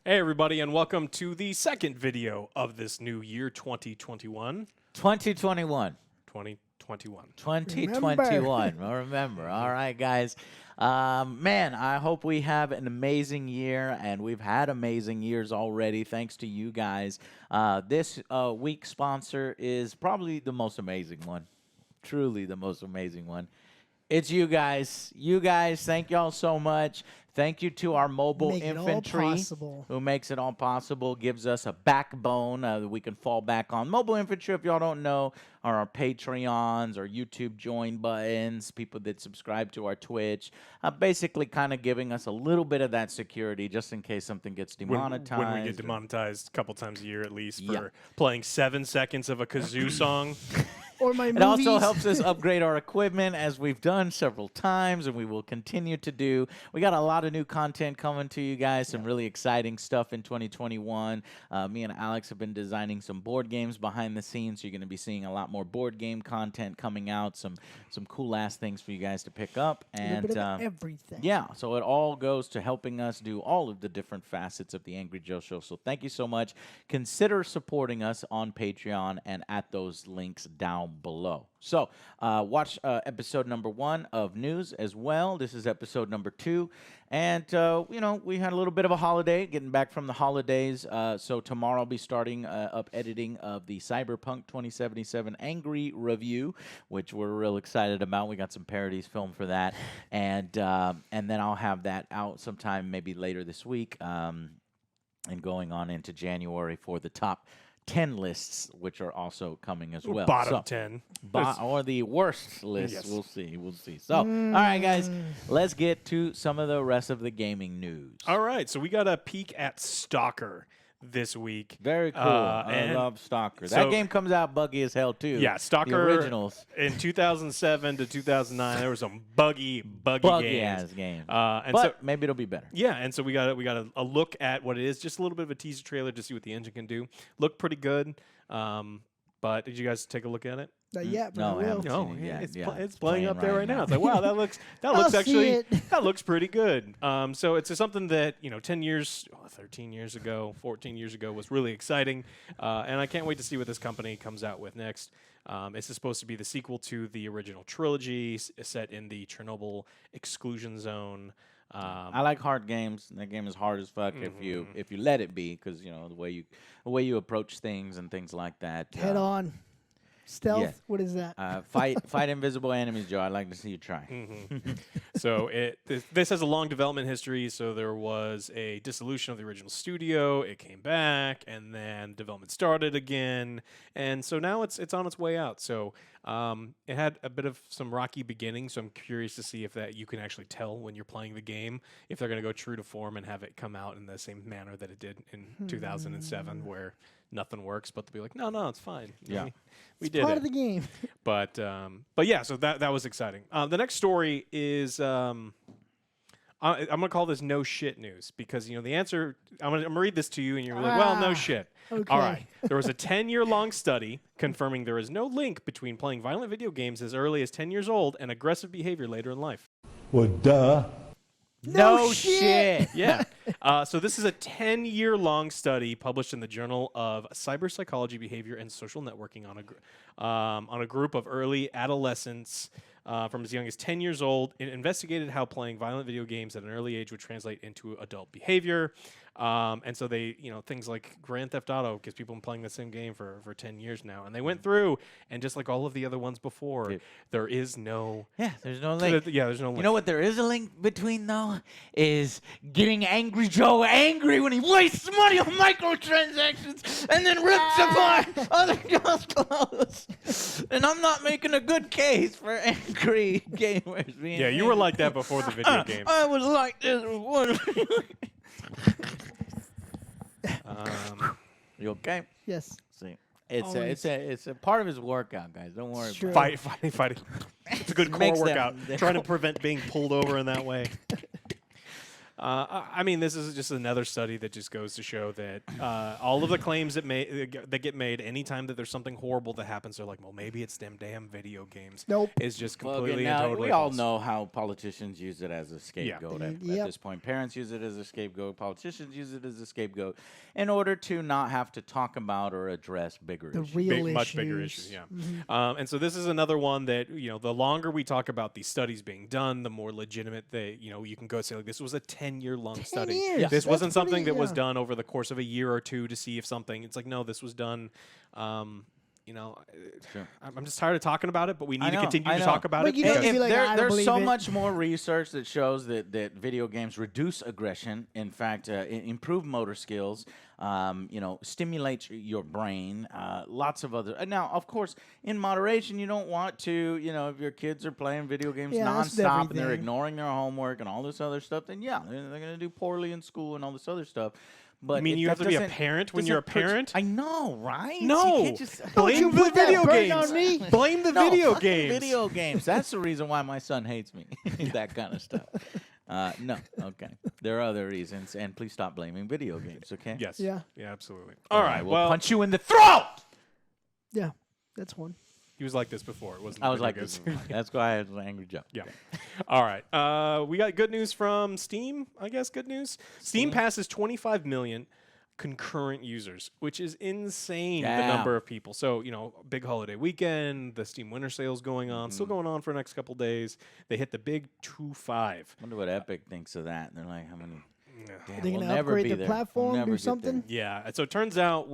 Hey everybody, and welcome to the second video of this new year, 2021. 2021. 2021. 2021. Remember. All right, guys. Man, I hope we have an amazing year, and we've had amazing years already, thanks to you guys. This week's sponsor is probably the most amazing one. Truly the most amazing one. It's you guys. You guys, thank y'all so much. Thank you to our mobile infantry who makes it all possible, gives us a backbone that we can fall back on. Mobile infantry, if y'all don't know, are our Patreons, our YouTube join buttons, people that subscribe to our Twitch, basically kind of giving us a little bit of that security just in case something gets demonetized. When we get demonetized a couple times a year at least for playing 7 seconds of a kazoo song. Or my movies. It also helps us upgrade our equipment, as we've done several times, and we will continue to do. We got a lot of new content coming to you guys, some really exciting stuff in 2021. Me and Alex have been designing some board games behind the scenes, so you're going to be seeing a lot more board game content coming out, some cool-ass things for you guys to pick up. And a bit of everything. Yeah, so it all goes to helping us do all of the different facets of the Angry Joe Show. So thank you so much. Consider supporting us on Patreon and at those links down below. So watch episode number 1 of news as well. This is episode number 2. And, you know, we had a little bit of a holiday, getting back from the holidays. So tomorrow I'll be starting up editing of the Cyberpunk 2077 Angry Review, which we're real excited about. We got some parodies filmed for that. And then I'll have that out sometime maybe later this week and going on into January for the top 10 lists, which are also coming as well. Bottom 10. Or the worst list. Yes. We'll see. So, all right, guys, let's get to some of the rest of the gaming news. All right, so we got a peek at Stalker this week. Very cool. I love Stalker. That game comes out buggy as hell, too. Yeah, Stalker. The originals. In 2007 to 2009, there were some buggy ass games. But maybe it'll be better. Yeah, and so we got a look at what it is, just a little bit of a teaser trailer to see what the engine can do. Looked pretty good. But did you guys take a look at it? Not yet, but No, I will. No, Yeah, it's playing up there right now. It's like, wow, that looks that looks pretty good. So it's something that 10 years, 13 years ago, 14 years ago was really exciting, and I can't wait to see what this company comes out with next. This is supposed to be the sequel to the original trilogy set in the Chernobyl exclusion zone. I like hard games. That game is hard as fuck if you let it be, because the way you approach things and things like that. Head on. Stealth? Yeah. What is that? Fight invisible enemies, Joe. I'd like to see you try. So this has a long development history. So there was a dissolution of the original studio. It came back, and then development started again. And so now it's on its way out. So it had a bit of some rocky beginnings. So I'm curious to see if that you can actually tell when you're playing the game, if they're going to go true to form and have it come out in the same manner that it did in 2007, where nothing works, but they'll be like, no, it's fine. Yeah. We did part it. of the game. But yeah, so that was exciting. The next story is I'm gonna call this no shit news, because the answer, I'm gonna read this to you and you're like, well, no shit. Okay. All right. There was a 10-year-long study confirming there is no link between playing violent video games as early as 10 years old and aggressive behavior later in life. Well, duh. No shit. Yeah. So this is a 10-year-long study published in the Journal of Cyberpsychology, Behavior, and Social Networking on a group of early adolescents from as young as 10 years old. It investigated how playing violent video games at an early age would translate into adult behavior. And so they, things like Grand Theft Auto, because people have been playing the same game for 10 years now. And they went through, and just like all of the other ones before, there is no... Yeah, there's no link. There's no link. You know what there is a link between, though? Is getting Angry Joe angry when he wastes money on microtransactions and then rips apart other people's clothes. And I'm not making a good case for angry gamers being Yeah, you were like that before the video game. I was like this before. You okay? Yes. See, it's a part of his workout, guys. Don't worry Sure. about it. Fighting. It's a good core Makes them- workout. Trying to prevent being pulled over in that way. I mean, this is just another study that just goes to show that all of the claims that get made anytime that there's something horrible that happens, they're like, well, maybe it's them damn video games. Nope. Is just Well, completely again, and now, totally we all false. know how politicians use it as a scapegoat at Yep. this point. Parents use it as a scapegoat. Politicians use it as a scapegoat in order to not have to talk about or address bigger The issues. real issues. Much bigger issues, yeah. And so this is another one that, the longer we talk about these studies being done, the more legitimate they, you can go say, like, this was a 10-year-long study. years. This That's wasn't something pretty- that was yeah. done over the course of a year or two to see if something, it's like, no, this was done, Sure. I'm just tired of talking about it, but we need to know, continue I to know. talk about But it. you know, because- if you like, I don't there's believe so it. much more research that shows that video games reduce aggression. In fact, improve motor skills. Stimulate your brain. Lots of other. Now, of course, in moderation, you don't want to. If your kids are playing video games Yeah, that's nonstop and they're everything. ignoring their homework and all this other stuff, then yeah, they're going to do poorly in school and all this other stuff. But You mean you have to be a parent when you're a parent? I know, right? No, You can't just blame you the put that video burden games. on me. Blame the No, video fucking games. Video games. That's the reason why my son hates me. That kind of stuff. No. Okay. There are other reasons, and please stop blaming video games. Okay. Yes. Yeah. Yeah. Absolutely. All right. We'll Well, punch you in the throat. Yeah, that's one. he was like this before. It wasn't. I was video like, games. that's why I was an angry Joe. Yeah. All right. We got good news from Steam. I guess good news. Steam passes 25 million concurrent users, which is insane. The Yeah. number of people. So big holiday weekend. The Steam Winter Sale's going on. Still going on for the next couple days. They hit the big 2.5. Wonder what Epic thinks of that. They're like, how many? Damn, Are they we'll gonna never upgrade be the there. platform, We'll do never get there. something? Yeah. And so it turns out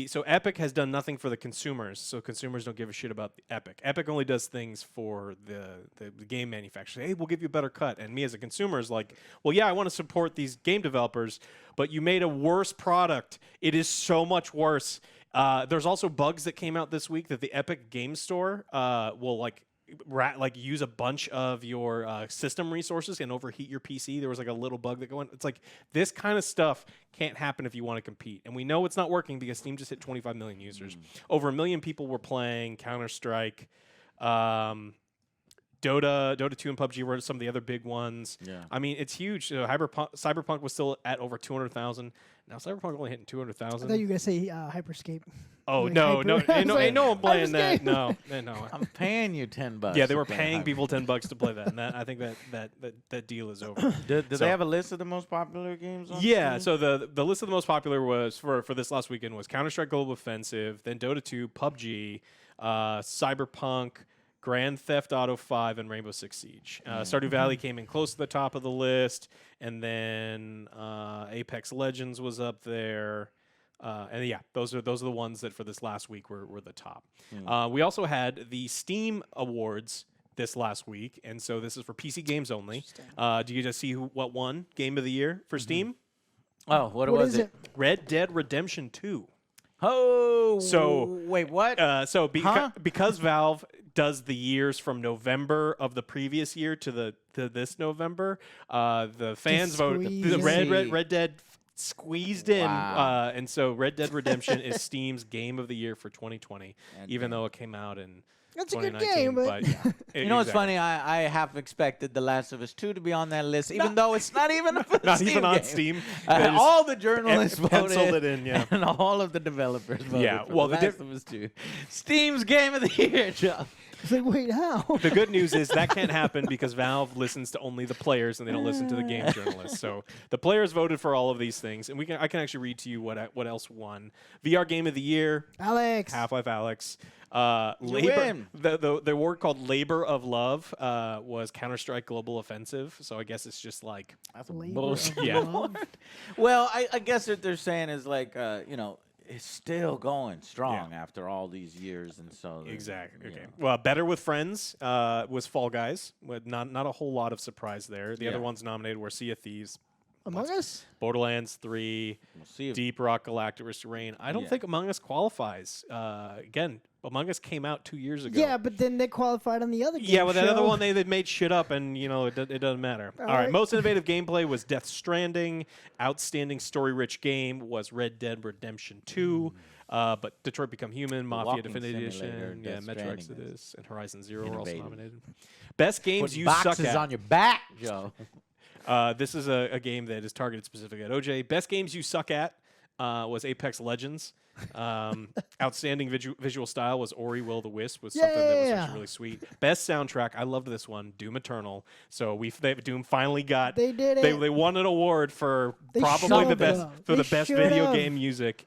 so Epic has done nothing for the consumers, so consumers don't give a shit about Epic. Epic only does things for the game manufacturers. Hey, we'll give you a better cut. And me as a consumer is like, well, yeah, I want to support these game developers, but you made a worse product. It is so much worse. There's also bugs that came out this week that the Epic Game Store will use a bunch of your system resources and overheat your PC. There was like a little bug that going. It's like this kind of stuff can't happen if you want to compete. And we know it's not working because Steam just hit 25 million users. Over 1 million people were playing Counter-Strike. Dota 2 and PUBG were some of the other big ones. Yeah. I mean, it's huge. Cyberpunk was still at over 200,000. Now Cyberpunk only hitting I thought 200,000. you were gonna say Hyperscape. Oh, like no, Hyper- no, I was ain't like, no one playing that. Hyperscape. No. I'm paying you $10. Yeah, they to were play paying Hyper. people $10 to play that, and I think that deal is over. Do So- they have a list of the most popular games? On Yeah, Steam? so the list of the most popular was for this last weekend was Counter-Strike Global Offensive, then Dota 2, PUBG, Cyberpunk, Grand Theft Auto 5, and Rainbow Six Siege. Stardew Valley came in close to the top of the list, and then Apex Legends was up there. And yeah, those are the ones that for this last week were the top. We also had the Steam Awards this last week, and so this is for PC games only. Do you just see what won Game of the Year for Steam? Oh, what What was is it? it? Red Dead Redemption 2. Oh, So- wait, what? Huh? Because Valve does the years from November of the previous year to this November, the fans voted. The squeeze Red Dead squeezed in, Wow. and so Red Dead Redemption is Steam's Game of the Year for 2020, And even though it came out in That's a good 2019. game, but Yeah, You know what's exactly. funny? I half expected The Last of Us 2 to be on that list, even though it's not even a Not Steam even on game. Steam. They just All the journalists penciled voted, it in, yeah. and all of the developers voted Yeah, for well, The the Last of Us 2. Steam's Game of the Year, Joe. it's like, wait, how? The good news is that can't happen because Valve listens to only the players and they don't listen to the game journalists. So the players voted for all of these things, and I can actually read to you what else won. VR Game of the Year, Alex. Half-Life Alex. You win. The award called Labor of Love was Counter-Strike Global Offensive. So I guess it's just like That's Labor bullshit. of Yeah. love. Well, I guess what they're saying is like, it's still going strong after all these years, and so exactly. you Okay. know. Well, Better with Friends was Fall Guys. With not a whole lot of surprise there. The other Yeah. ones nominated were Sea of Thieves, Among Us? Borderlands 3, We'll see if Deep Rock Galactic Risk of Rain. I don't Yeah. think Among Us qualifies. Again, Among Us came out 2 years ago. Yeah, but then they qualified on the other game Yeah, well, that show. other one they made shit up, and it doesn't matter. All right, right. most innovative gameplay was Death Stranding. Outstanding story-rich game was Red Dead Redemption 2. But Detroit Become Human, Mafia Walking Definitive Simulator, Edition, yeah, Death Metro Stranding Exodus, and Horizon Zero were also innovative. nominated. Best games Put you suck boxes at. on your back, Joe. This is a game that is targeted specifically at OJ. Best games you suck at was Apex Legends. Outstanding visual style was Ori Will the Wisp, was something that was actually really sweet. Best soundtrack, I loved this one, Doom Eternal. So Doom finally got They did it. They won an award for They probably showed the best up. for They the best showed video up. game music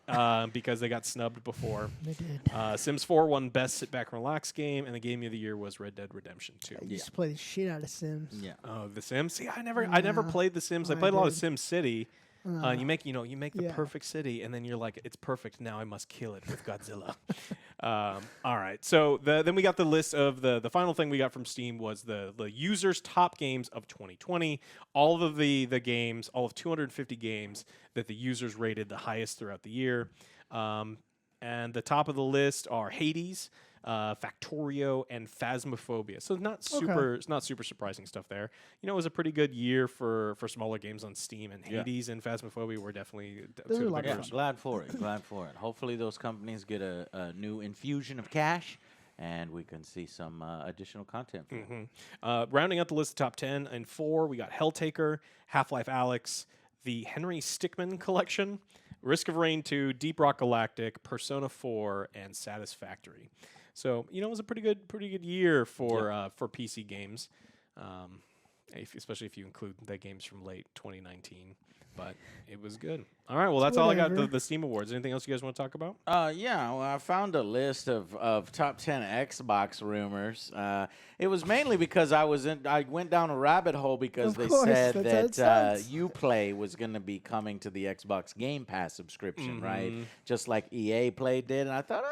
because they got snubbed before. They did. Sims 4 won best sit back and relax game, and the game of the year was Red Dead Redemption 2. I used to play the shit out of Sims. Yeah. Oh, the Sims. See, I never played the Sims. I played a lot of Sim City. You make the Yeah. perfect city, and then you're like, it's perfect. Now I must kill it with Godzilla. All right. So then we got the list of the final thing we got from Steam was the users' top games of 2020. All of the games, all of 250 games that the users rated the highest throughout the year. And the top of the list are Hades, Factorio, and Phasmophobia. So it's not super surprising stuff there. You know, it was a pretty good year for smaller games on Steam, and Hades and Phasmophobia were definitely Those two are of the like big Yeah, ones. glad for it. Glad for it. Hopefully, those companies get a new infusion of cash, and we can see some additional content. From it. Rounding out the list of top 10 and 4, we got Helltaker, Half-Life Alyx, the Henry Stickmin Collection, Risk of Rain 2, Deep Rock Galactic, Persona 4, and Satisfactory. So, you know, it was a pretty good year for PC games, especially if you include the games from late 2019. But it was good. All right, well, that's all I got. Whatever. The Steam Awards. Anything else you guys want to talk about? Yeah, well, I found a list of top 10 Xbox rumors. It was mainly because I went down a rabbit hole because Of they course, said that's how it that starts. Uplay was going to be coming to the Xbox Game Pass subscription, right? Mhm. Just like EA Play did. And I thought, well,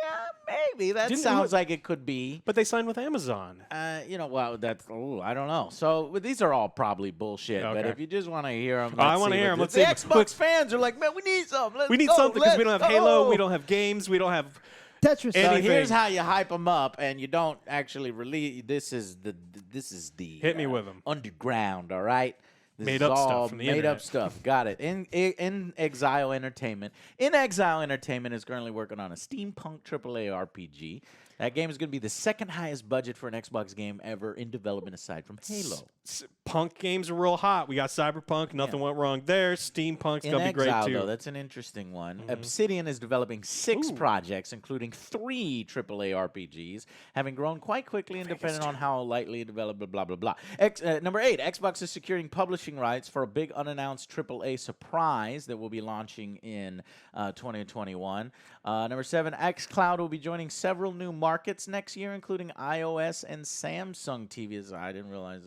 yeah, maybe. That Didn't it sounds look- like it could be. But they signed with Amazon. Well, I don't know. So these are all probably bullshit. But Okay. if you just want to hear them, I wanna hear 'em. Let's The see. Xbox fans are like, man, we need something. Let's We need go. something because we don't have Let's Halo, go." we don't have games, we don't have Tetris. So anything. here's how you hype them up, and you don't actually release. This is the Hit me with 'em. underground. All right. This Made is up stuff all from the made internet. up stuff. Got it. In Exile Entertainment. In Exile Entertainment is currently working on a steampunk AAA RPG. That game is going to be the second highest budget for an Xbox game ever in development, aside from Halo. Punk games are real hot. We got Cyberpunk. Nothing went wrong there. Steampunk's In gonna be great Exile, too. though, that's an interesting one. Obsidian is developing 6 projects, including 3 AAA RPGs, having grown quite quickly and depending on how lightly developed, blah, blah, blah. Number 8, Xbox is securing publishing rights for a big unannounced AAA surprise that will be launching in 2021. Number 7, xCloud will be joining several new markets next year, including iOS and Samsung TVs. I didn't realize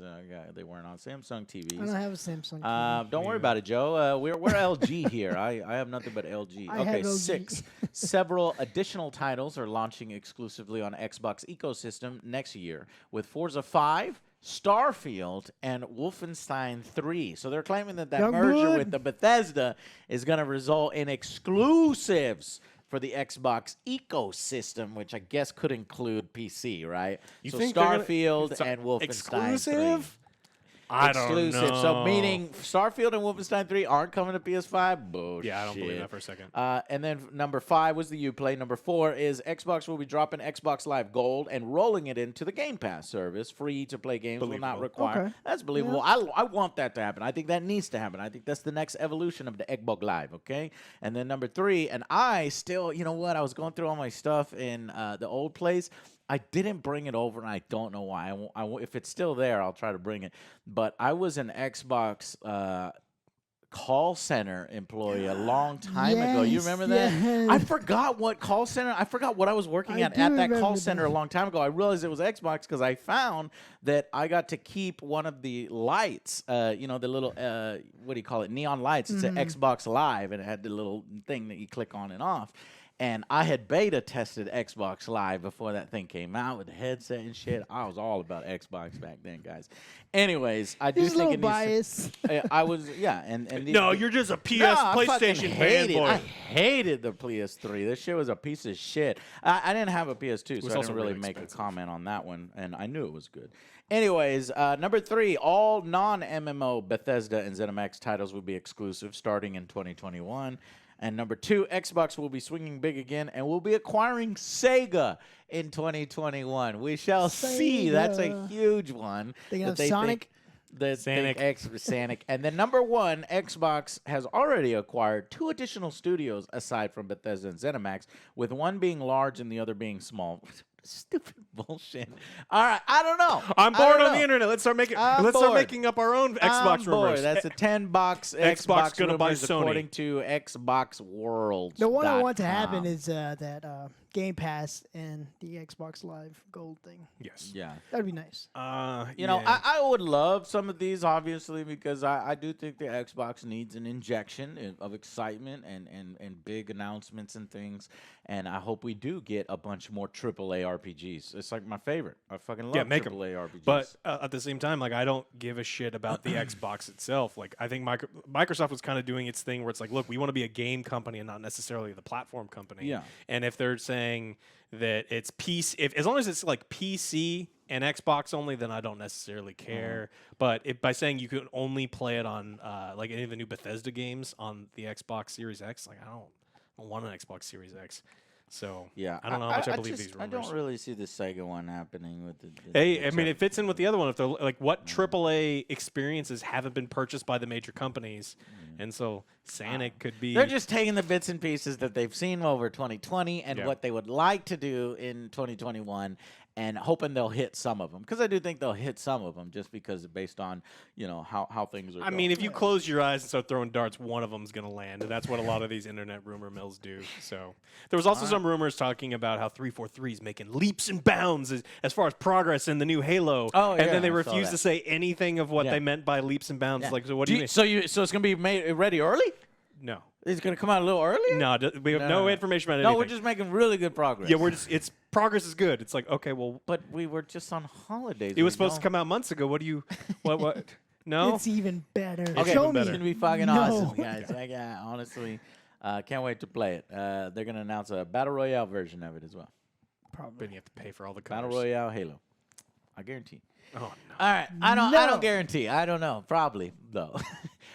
they weren't on Samsung TVs. I don't have a Samsung. TV. Don't worry about it, Joe. We're LG here. I have nothing but LG. I Okay, have LG. 6. Several additional titles are launching exclusively on Xbox ecosystem next year, with Forza 5, Starfield, and Wolfenstein 3. So they're claiming that Young merger blood. with the Bethesda is going to result in exclusives for the Xbox ecosystem, which I guess could include PC, right? You so think they're gonna- Starfield so- and Wolfenstein 3. exclusive? I don't Exclusive. know. So meaning Starfield and Wolfenstein 3 aren't coming to PS5? Bullshit. Yeah, I don't believe that for a second. And then number 5 was the Uplay. Number 4 is Xbox will be dropping Xbox Live Gold and rolling it into the Game Pass service. Free to play games will not Believable. require. Okay. That's believable. I want that to happen. I think that needs to happen. I think that's the next evolution of the Xbox Live, okay? And then number 3, and I still, you know what? I was going through all my stuff in the old place. I didn't bring it over, and I don't know why. If it's still there, I'll try to bring it. But I was an Xbox call center employee a long time ago. You Yes, remember that? yes. I forgot what call center. I forgot what I was working I at do that call remember center that. a long time ago. I realized it was Xbox because I found that I got to keep one of the lights. The little what do you call it? Neon lights. It's an Xbox Live, and it had the little thing that you click on and off. And I had beta tested Xbox Live before that thing came out with the headset and shit. I was all about Xbox back then, guys. Anyways, I do He's a think little it needs to- biased. I was, yeah. No, you're just a PS No, I fucking PlayStation hated, I fanboy. hated the PS3. This shit was a piece of shit. I didn't have a PS2, so I also didn't really really make a expensive. comment on that one, and I knew it was good. Anyways, number 3, all non-MMO Bethesda and ZeniMax titles will be exclusive starting in 2021. And number 2, Xbox will be swinging big again and will be acquiring Sega in 2021. We shall see. That's a Sega. huge one. They that have they Sonic? think- The Sanic. big X for Sanic. And then number 1, Xbox has already acquired 2 additional studios aside from Bethesda and ZeniMax, with one being large and the other being small. Stupid bullshit. All right, I don't know. I'm I bored don't on the know. internet. Let's start making. I'm Let's start bored. making up our own Xbox I'm bored. rumors. That's a 10-box Xbox gonna buy rumors Sony. according to Xbox World. The one I want to happen is that Game Pass and the Xbox Live Gold thing. Yes. Yeah. That'd be nice. You know, yeah. I would love some of these, obviously, because I do think the Xbox needs an injection of excitement and big announcements and things. And I hope we do get a bunch more AAA RPGs. It's like my favorite. I fucking love make 'em. AAA RPGs. But at the same time, like, I don't give a shit about the Xbox itself. Like, I think Microsoft was kind of doing its thing where it's like, look, we want to be a game company and not necessarily the platform company. Yeah. And if they're saying that it's PC, as long as it's like PC and Xbox only, then I don't necessarily care. But by saying you can only play it on like any of the new Bethesda games on the Xbox Series X, like, I don't want an Xbox Series X. So yeah, I don't know how much I believe these rumors. I don't really see the Sega one happening with the Hey, I mean, it fits in with the other one. If they're like, what AAA experiences haven't been purchased by the major companies, and so Sanic could be. They're just taking the bits and pieces that they've seen over 2020 and Yeah. what they would like to do in 2021, and hoping they'll hit some of them. Because I do think they'll hit some of them, just because based on how things are. I mean, if you close your eyes and start throwing darts, one of them's going to land, and that's what a lot of these internet rumor mills do. So there was also some rumors talking about how 343 is making leaps and bounds as far as progress in the new Halo. Oh, and yeah, then they I saw refused that. to say anything of what Yeah. they meant by leaps and bounds. Yeah. Like, so what do you mean? So it's gonna be made ready early? No, It's gonna come out a little earlier? no, we have no information about anything. No, we're just making really good progress. yeah, it's progress is good. It's like, okay, well, But we were just on holidays. it was supposed to come out months ago. What do you, what? No, It's even better. Okay, Show even me. It's gonna be fucking No. awesome, guys. Yeah, honestly, can't wait to play it. They're gonna announce a battle royale version of it as well. Probably. but you have to pay for all the Battle colors. royale Halo. I guarantee. Oh no. All right, I No. don't guarantee. I don't know. Probably though.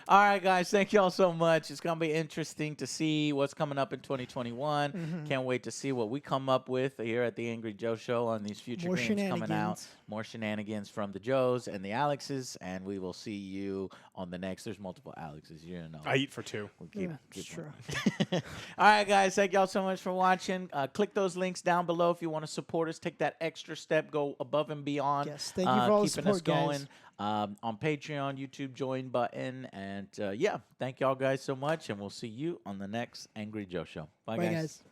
All right, guys. Thank y'all so much. It's gonna be interesting to see what's coming up in 2021. Can't wait to see what we come up with here at the Angry Joe Show on these future More games coming out. shenanigans. More shenanigans from the Joes and the Alexes, and we will see you on the next. There's multiple Alexes. You know. I eat for two. We'll keep- Yeah, keep it's true. on. All right, guys. Thank y'all so much for watching. Click those links down below if you want to support us. Take that extra step. Go above and beyond. Yes, thank you for all the keeping us support, guys. going. On Patreon, YouTube join button. And yeah, thank y'all guys so much. And we'll see you on the next Angry Joe Show. Bye, Bye, guys.